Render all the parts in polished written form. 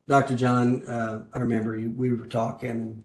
Dr. John, I remember we were talking.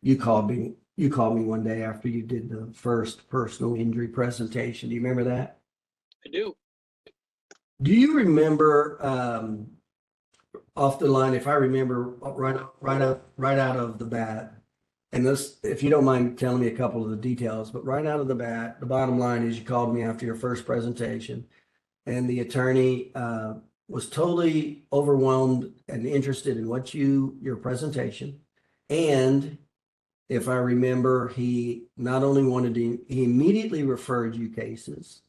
You called me. You called me one day after you did the first personal injury presentation. Do you remember that? I do. Do you remember off the line? If I remember right out of the bat, and this, if you don't mind telling me a couple of the details, but right out of the bat, the bottom line is you called me after your first presentation, and the attorney was totally overwhelmed and interested in your presentation. And if I remember, he not only he immediately referred you cases.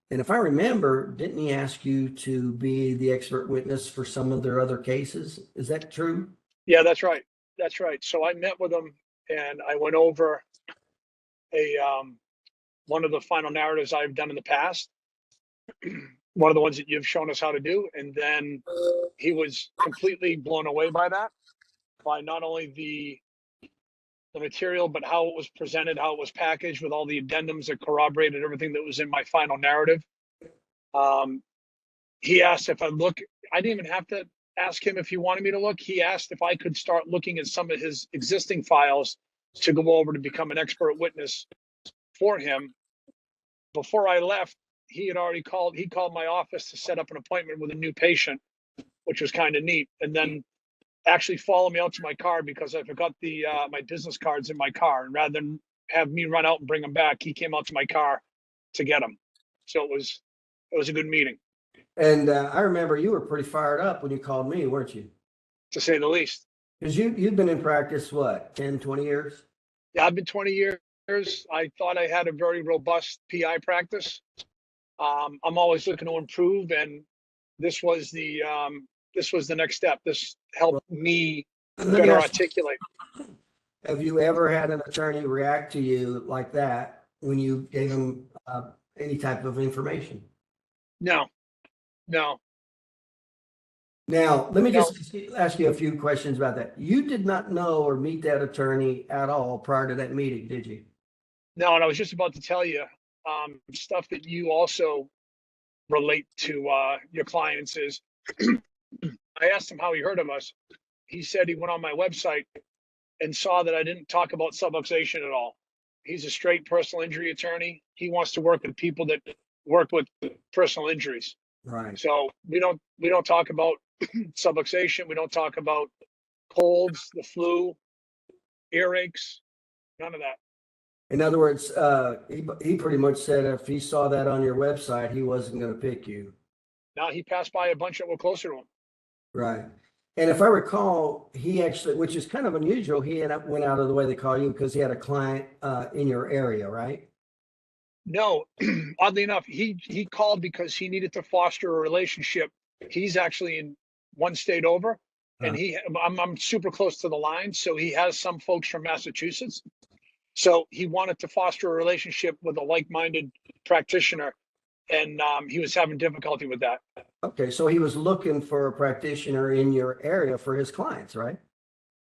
And if I remember, didn't he ask you to be the expert witness for some of their other cases? Is that true? Yeah, that's right. That's right. So I met with him and I went over one of the final narratives I've done in the past, one of the ones that you've shown us how to do. And then he was completely blown away by that, by not only the material, but how it was presented, how it was packaged with all the addendums that corroborated everything that was in my final narrative. He asked if I didn't even have to ask him if he wanted me to look. He asked if I could start looking at some of his existing files to go over to become an expert witness for him. Before I left, he called my office to set up an appointment with a new patient, which was kind of neat. And then actually follow me out to my car because I forgot my business cards in my car. And rather than have me run out and bring them back, he came out to my car to get them. So it was a good meeting. And I remember you were pretty fired up when you called me, weren't you? To say the least. Because you've been in practice, what, 10, 20 years? Yeah, I've been 20 years. I thought I had a very robust PI practice. I'm always looking to improve, and this was the next step. This helped me better articulate. Have you ever had an attorney react to you like that when you gave him any type of information? No. Now, let me just ask you a few questions about that. You did not know or meet that attorney at all prior to that meeting, did you? No, and I was just about to tell you stuff that you also relate to your clients is I asked him how he heard of us. He said he went on my website and saw that I didn't talk about subluxation at all. He's a straight personal injury attorney. He wants to work with people that work with personal injuries. Right. So we don't talk about subluxation. We don't talk about colds, the flu, earaches, none of that. In other words, he pretty much said if he saw that on your website, he wasn't going to pick you. Now he passed by a bunch that were closer to him. Right. And if I recall, he actually, which is kind of unusual, went out of the way to call you because he had a client in your area, right? No, oddly enough, he called because he needed to foster a relationship. He's actually in one state over, and I'm super close to the line, so he has some folks from Massachusetts. So he wanted to foster a relationship with a like-minded practitioner, and he was having difficulty with that. Okay, so he was looking for a practitioner in your area for his clients, right?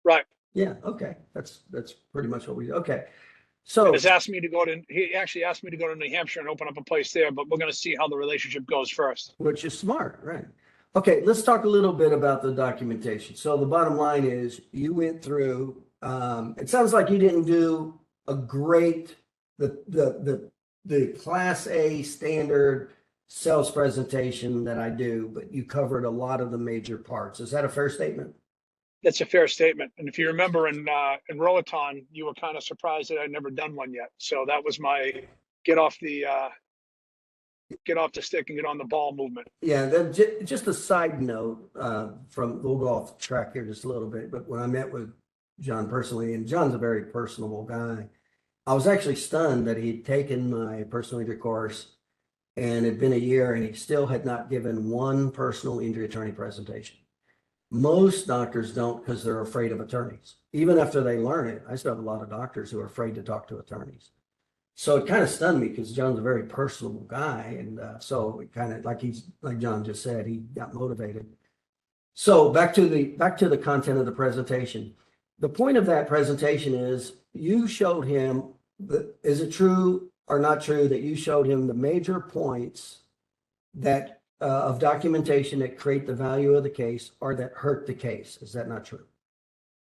Right. Yeah. Okay, that's pretty much what we do. Okay. So he actually asked me to go to New Hampshire and open up a place there, but we're going to see how the relationship goes first. Which is smart, right? Okay, let's talk a little bit about the documentation. So the bottom line is you went through, it sounds like you didn't do a great, the class A standard sales presentation that I do, but you covered a lot of the major parts. Is that a fair statement? That's a fair statement. And if you remember in Roatan, you were kind of surprised that I'd never done one yet. So that was my get off the stick and get on the ball movement. Yeah, then just a side note we'll go off the track here just a little bit, but when I met with John personally, and John's a very personable guy, I was actually stunned that he'd taken my personal injury course and it'd been a year and he still had not given one personal injury attorney presentation. Most doctors don't because they're afraid of attorneys. Even after they learn it, I still have a lot of doctors who are afraid to talk to attorneys. So it kind of stunned me because John's a very personable guy. And so it kind of like John just said, he got motivated. So back to the content of the presentation. The point of that presentation is you showed him, is it true or not true that you showed him the major points that of documentation that create the value of the case or that hurt the case. Is that not true?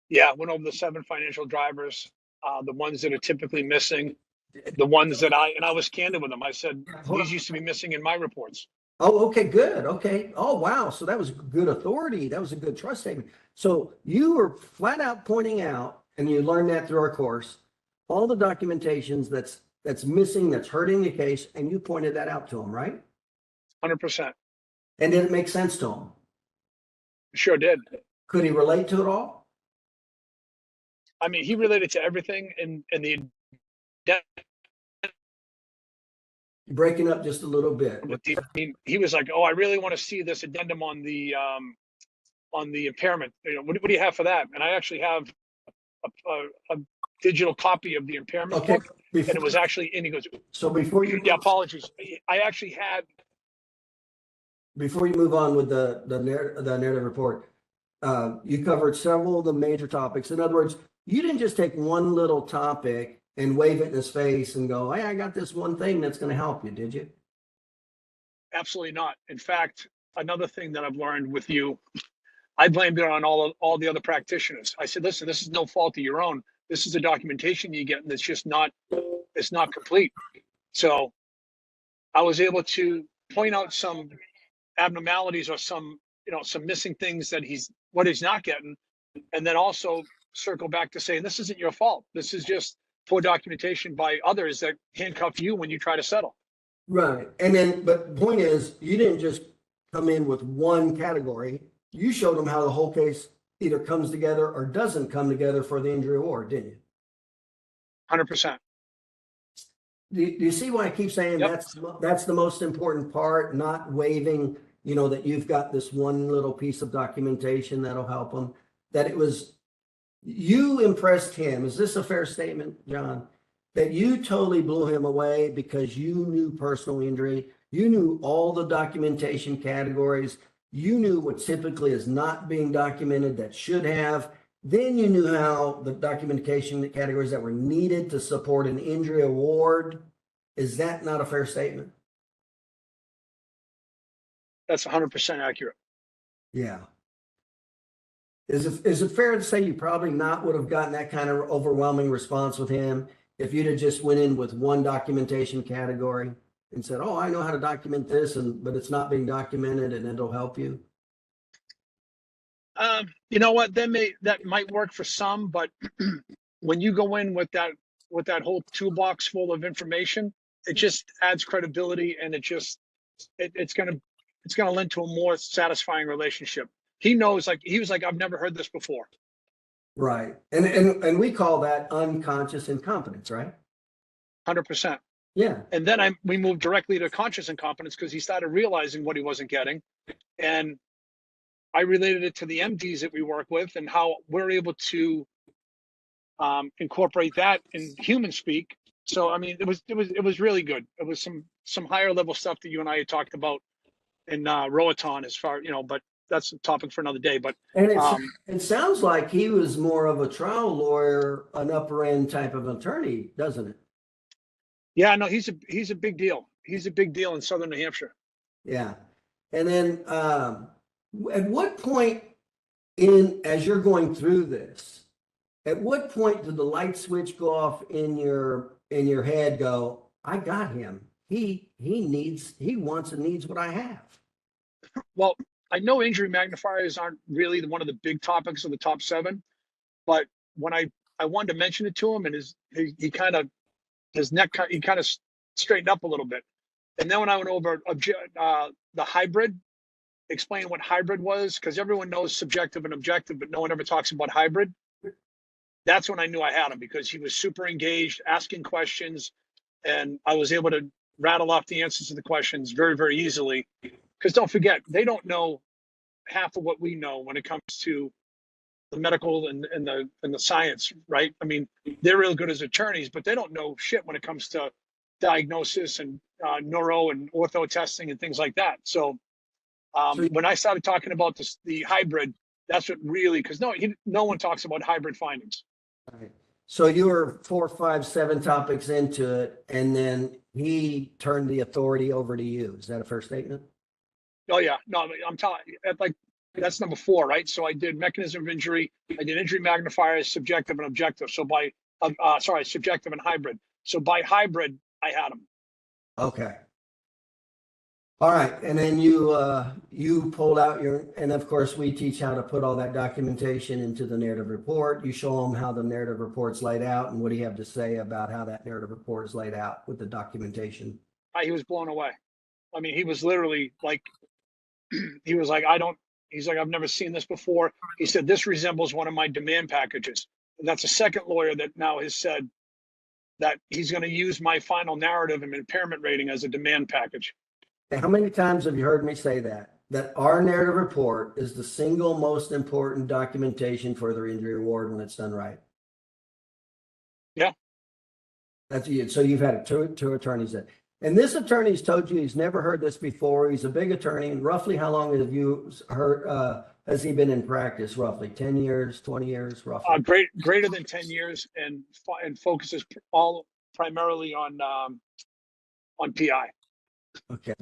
Yeah, I went over the 7 financial drivers, the ones that are typically missing, the ones that I was candid with them. I said, Hold these on. used to be missing in my reports. Oh, okay, good. Okay. Oh, wow. So that was good authority. That was a good trust statement. So you were flat out pointing out, and you learned that through our course, all the documentations that's missing, that's hurting the case, and you pointed that out to him, right? 100%. And did it make sense to him? Sure did. Could he relate to it all? I mean, he related to everything and the Breaking up just a little bit. he was like, "Oh, I really want to see this addendum on the impairment. You know, what do you have for that?" And I actually have a digital copy of the impairment Okay. book, and it was actually. And he goes, So before you "Yeah, apologies. I actually had." before you move on with the narrative report, you covered several of the major topics. In other words, you didn't just take one little topic and wave it in his face and go, "Hey, I got this one thing that's going to help you," did you? Absolutely not. In fact, another thing that I've learned with you, I blamed it on all the other practitioners. I said, "Listen, this is no fault of your own. This is the documentation you get, and it's just not it's not complete." So I was able to point out some abnormalities or some missing things that he's not getting, and then also circle back to saying this isn't your fault. This is just poor documentation by others that handcuff you when you try to settle. Right. And then, but the point is, you didn't just come in with one category. You showed them how the whole case either comes together or doesn't come together for the injury award, didn't you? 100%. Do you see why I keep saying Yep. that's the most important part, not waiving, that you've got this one little piece of documentation that'll help them, that it was, you impressed him. Is this a fair statement, John? That you totally blew him away because you knew personal injury, you knew all the documentation categories, you knew what typically is not being documented that should have. Then you knew how the documentation categories that were needed to support an injury award. Is that not a fair statement? That's 100% accurate. Yeah. Is it fair to say you probably not would have gotten that kind of overwhelming response with him if you'd have just went in with one documentation category and said, "Oh, I know how to document this, but it's not being documented, and it'll help you"? You know what? That might work for some, but when you go in with that whole toolbox full of information, it just adds credibility, and it's gonna lend to a more satisfying relationship. He knows, like he was like, "I've never heard this before." Right. And we call that unconscious incompetence, right? 100%. Yeah. And then we moved directly to conscious incompetence because he started realizing what he wasn't getting, and I related it to the MDs that we work with and how we're able to incorporate that in human speak. So I mean, it was really good. It was some higher level stuff that you and I had talked about in Roaton, as far but that's a topic for another day. But And um, it sounds like he was more of a trial lawyer, an upper end type of attorney, doesn't it? yeah, no, he's a big deal. He's a big deal in Southern New Hampshire. Yeah. And then at what point as you're going through this, at what point did the light switch go off in your head go, "I got him. He wants and needs what I have"? Well, I know injury magnifiers aren't really one of the big topics of the top 7, but when I wanted to mention it to him, and he kind of his neck he kind of straightened up a little bit. And then when I went over the hybrid, explain what hybrid was, because everyone knows subjective and objective, but no one ever talks about hybrid. That's when I knew I had him, because he was super engaged, asking questions, and I was able to rattle off the answers to the questions very, very easily. Because don't forget, they don't know half of what we know when it comes to the medical and the science, right? I mean, they're real good as attorneys, but they don't know shit when it comes to diagnosis and neuro and ortho testing and things like that. So So, when I started talking about the hybrid, that's what really, because no one talks about hybrid findings. right. So you were 4, 5, 7 topics into it, and then he turned the authority over to you. Is that a fair statement? Oh yeah, no, I'm telling you, like that's number 4, right? So I did mechanism of injury, I did injury magnifiers, subjective and objective. So by sorry, subjective and hybrid. So by hybrid, I had them. Okay. All right, and then you pulled out your, and of course we teach how to put all that documentation into the narrative report. You show them how the narrative report's laid out, and what do you have to say about how that narrative report is laid out with the documentation? He was blown away. I mean, he was literally like, he was like, I don't. He's like, I've never seen this before. He said this resembles one of my demand packages. And that's a second lawyer that now has said that he's going to use my final narrative and impairment rating as a demand package. How many times have you heard me say that? That our narrative report is the single most important documentation for the injury award when it's done right. Yeah. That's you. So you've had two attorneys that, and this attorney's told you he's never heard this before. He's a big attorney. And roughly how long have you heard, has he been in practice? Roughly 10 years, 20 years, roughly? Greater than 10 years and focuses all primarily on PI. Okay.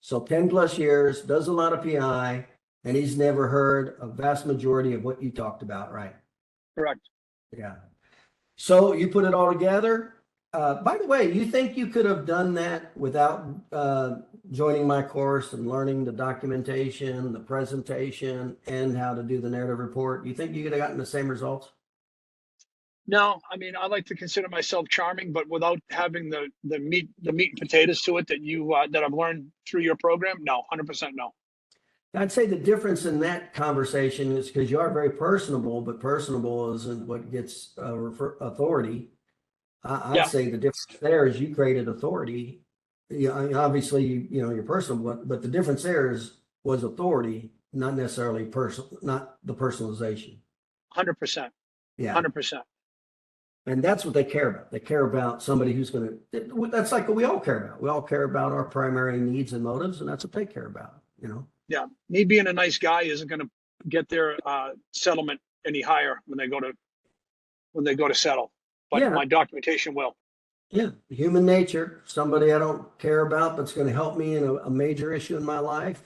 So 10 plus years, does a lot of PI, and he's never heard a vast majority of what you talked about, right? Correct. Yeah. So you put it all together. By the way, you think you could have done that without joining my course and learning the documentation, the presentation, and how to do the narrative report? You think you could have gotten the same results? No, I mean, I like to consider myself charming, but without having the meat and potatoes to it that you that I've learned through your program, no, 100% no. I'd say the difference in that conversation is because you are very personable, but personable isn't what gets authority. I'd say the difference there is you created authority. Yeah, I mean, obviously, you're personal, but the difference there was authority, not necessarily personal, not the personalization. 100%. Yeah. 100%. And that's what they care about. They care about somebody who's going to, that's like what we all care about. We all care about our primary needs and motives, and that's what they care about, Yeah. Me being a nice guy isn't going to get their settlement any higher when they go to settle, but Yeah. my documentation will. Yeah. Human nature, somebody I don't care about, but's going to help me in a major issue in my life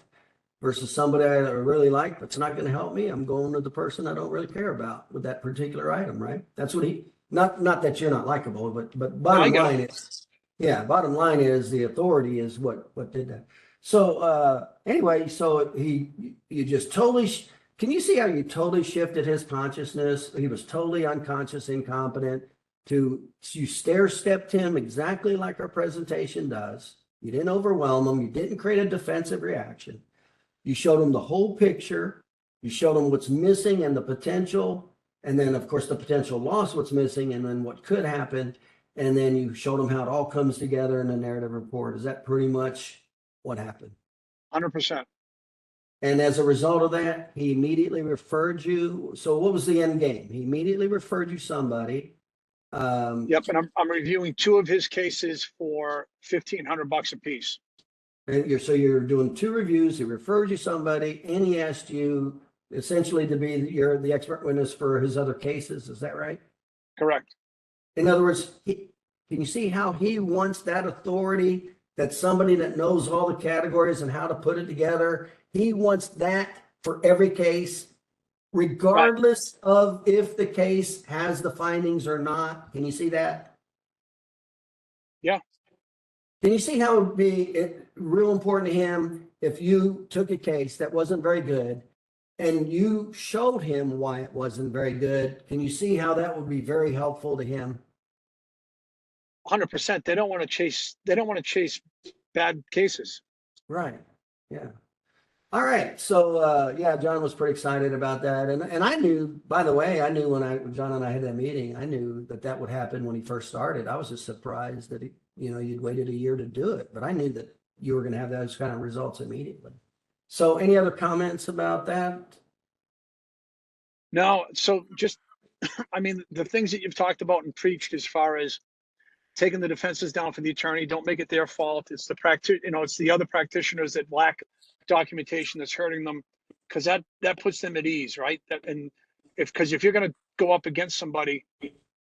versus somebody I really like, but's not going to help me. I'm going to the person I don't really care about with that particular item, right? That's what not that you're not likable, but bottom line is, bottom line is the authority is what did that. So anyway, so you just totally, can you see how you totally shifted his consciousness? He was totally unconscious, incompetent you stair-stepped him exactly like our presentation does. You didn't overwhelm him. You didn't create a defensive reaction. You showed him the whole picture. You showed him what's missing and the potential. And then, of course, the potential loss, what's missing, and then what could happen. And then you showed him how it all comes together in the narrative report. Is that pretty much what happened? 100%. And as a result of that, he immediately referred you. So what was the end game? He immediately referred you somebody. Yep, and I'm reviewing 2 of his cases for $1,500 a piece. And you're doing 2 reviews. He referred you somebody, and he asked you essentially to be the expert witness for his other cases. Is that right? Correct. In other words, can you see how he wants that authority, that somebody that knows all the categories and how to put it together? He wants that for every case, regardless of if the case has the findings or not. Can you see that? Yeah. Can you see how it would be real important to him if you took a case that wasn't very good and you showed him why it wasn't very good? Can you see how that would be very helpful to him? 100%. They don't want to chase bad cases. Right. Yeah. All right. So John was pretty excited about that. And I knew, by the way, when John and I had that meeting, I knew that would happen when he first started. I was just surprised that you'd waited a year to do it, but I knew that you were going to have those kind of results immediately. So any other comments about that? No. So just, I mean, the things that you've talked about and preached as far as taking the defenses down for the attorney, don't make it their fault. It's it's the other practitioners that lack documentation that's hurting them, because that puts them at ease, right? Because if you're going to go up against somebody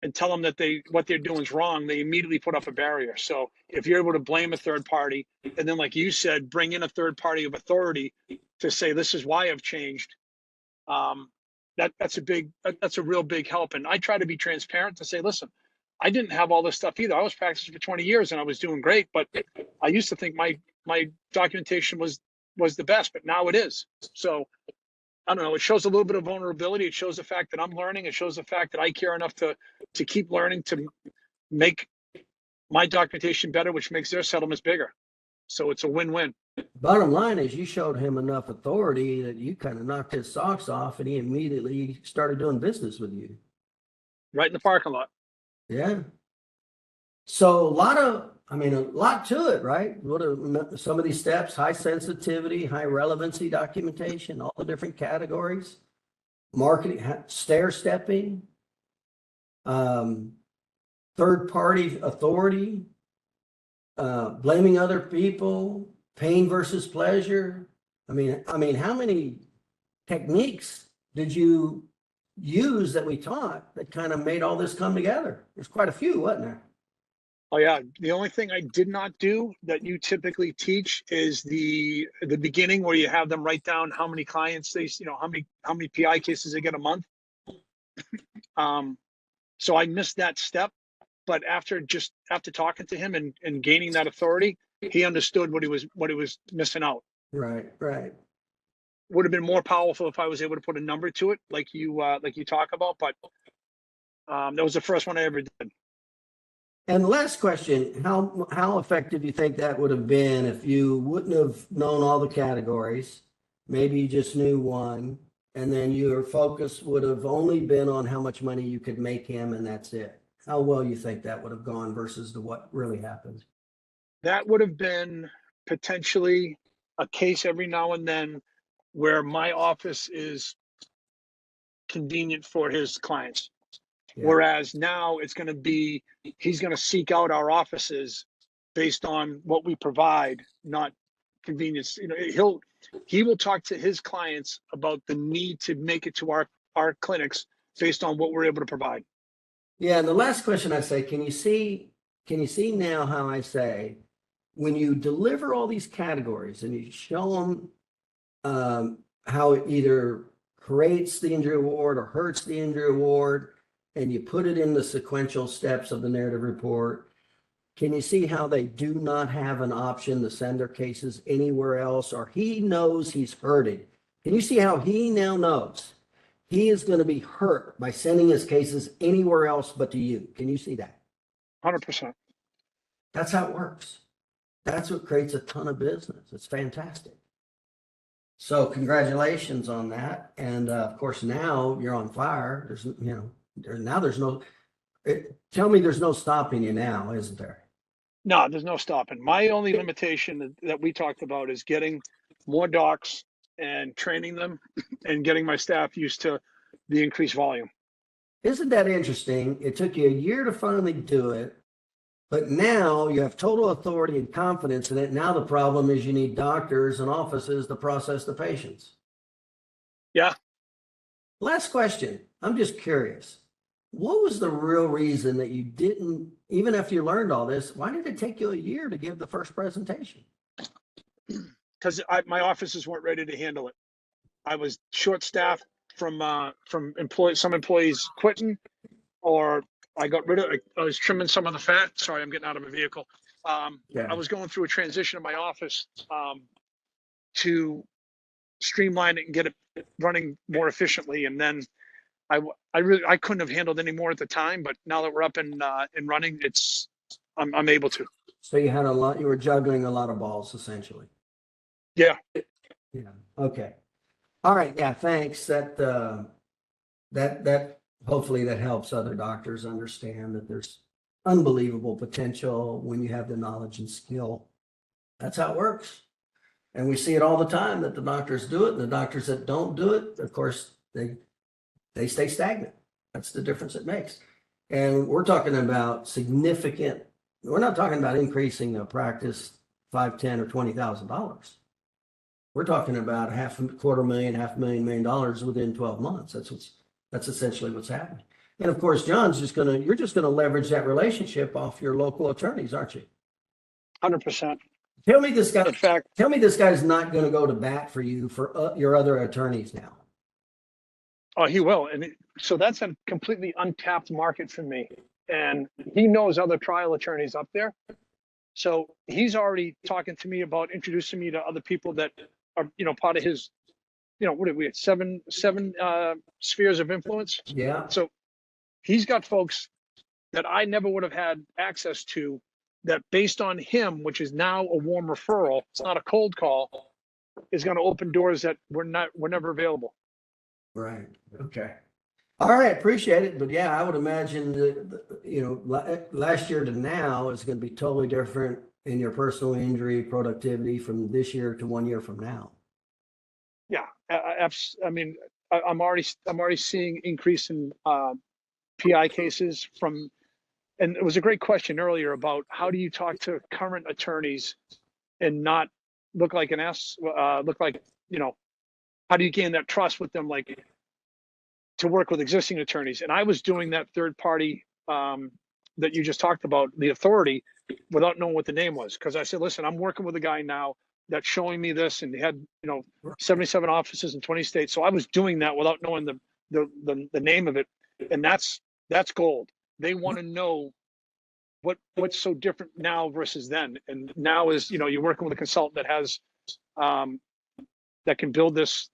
and tell them that what they're doing is wrong, they immediately put up a barrier. So if you're able to blame a third party, and then like you said, bring in a third party of authority to say this is why I've changed, that's a real big help. And I try to be transparent to say, listen, I didn't have all this stuff either. I was practicing for 20 years and I was doing great, but I used to think my documentation was the best, but now it is. So I don't know. It shows a little bit of vulnerability. It shows the fact that I'm learning. It shows the fact that I care enough to keep learning to make my documentation better, which makes their settlements bigger. So it's a win-win. Bottom line is you showed him enough authority that you kind of knocked his socks off and he immediately started doing business with you. Right in the parking lot. Yeah. So a lot to it, right? What are some of these steps? High sensitivity, high relevancy documentation, all the different categories, marketing, stair stepping, third party authority, blaming other people, pain versus pleasure. I mean, how many techniques did you use that we taught that kind of made all this come together? There's quite a few, wasn't there? Oh yeah. The only thing I did not do that you typically teach is the beginning where you have them write down how many clients how many PI cases they get a month. So I missed that step, but after talking to him and gaining that authority, he understood what he was missing out. Right. Would have been more powerful if I was able to put a number to it, like you talk about, but that was the first one I ever did. And last question, how effective do you think that would have been if you wouldn't have known all the categories? Maybe you just knew one, and then your focus would have only been on how much money you could make him, and that's it. How well you think that would have gone versus what really happened? That would have been potentially a case every now and then where my office is convenient for his clients. Yeah. Whereas now it's going to be, he's going to seek out our offices based on what we provide, not convenience. He will talk to his clients about the need to make it to our clinics based on what we're able to provide. Yeah. And the last question I say, can you see now how I say, when you deliver all these categories and you show them how it either creates the injury award or hurts the injury award, and you put it in the sequential steps of the narrative report, can you see how they do not have an option to send their cases anywhere else, or he knows he's hurted? Can you see how he now knows he is going to be hurt by sending his cases anywhere else but to you? Can you see that? 100%. That's how it works. That's what creates a ton of business. It's fantastic. So congratulations on that. And of course, now you're on fire. Tell me there's no stopping you now, isn't there? No, there's no stopping. My only limitation that we talked about is getting more docs and training them and getting my staff used to the increased volume. Isn't that interesting? It took you a year to finally do it, but now you have total authority and confidence in it. Now the problem is you need doctors and offices to process the patients. Yeah. Last question. I'm just curious. What was the real reason that you didn't, even after you learned all this, why did it take you a year to give the first presentation? Because my offices weren't ready to handle it. I was short-staffed from some employees quitting, or I was trimming some of the fat. Sorry, I'm getting out of my vehicle. I was going through a transition in my office to streamline it and get it running more efficiently. And then I couldn't have handled any more at the time, but now that we're up and running, I'm able to. So you were juggling a lot of balls essentially. Yeah. Yeah. Okay. All right. Yeah. Thanks. That hopefully that helps other doctors understand that there's unbelievable potential when you have the knowledge and skill. That's how it works. And we see it all the time that the doctors do it, and the doctors that don't do it, of course, they stay stagnant. That's the difference it makes. And we're talking about we're not talking about increasing the practice $5,000, $10,000, or $20,000. We're talking about $250,000, $500,000, $1 million within 12 months. That's essentially what's happening. And of course, you're just gonna leverage that relationship off your local attorneys, aren't you? 100%. Tell me this guy, In fact, tell me this guy's not gonna go to bat for you for your other attorneys now. oh, he will. And so that's a completely untapped market for me. And he knows other trial attorneys up there. So he's already talking to me about introducing me to other people that are, part of his, what did we have, seven spheres of influence. Yeah, So he's got folks that I never would have had access to, that based on him, which is now a warm referral, it's not a cold call, is going to open doors that were never available. right. Okay. All right, appreciate it. But yeah, I would imagine that, last year to now is going to be totally different in your personal injury productivity from this year to 1 year from now. Yeah, I mean, I'm already seeing increase in PI cases from, and it was a great question earlier about how do you talk to current attorneys and not look like an ass, look like, how do you gain that trust with them, like to work with existing attorneys? And I was doing that third party that you just talked about, the authority, without knowing what the name was. Because I said, listen, I'm working with a guy now that's showing me this, and he had 77 offices in 20 states. So I was doing that without knowing the name of it, and that's gold. They want to know what's so different now versus then. And now is you're working with a consultant that has that can build this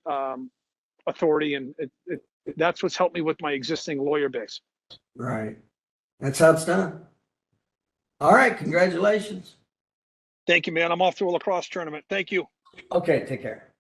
authority, and that's what's helped me with my existing lawyer base. Right. That's how it's done. All right. Congratulations. Thank you, man. I'm off to a lacrosse tournament. Thank you. Okay. Take care.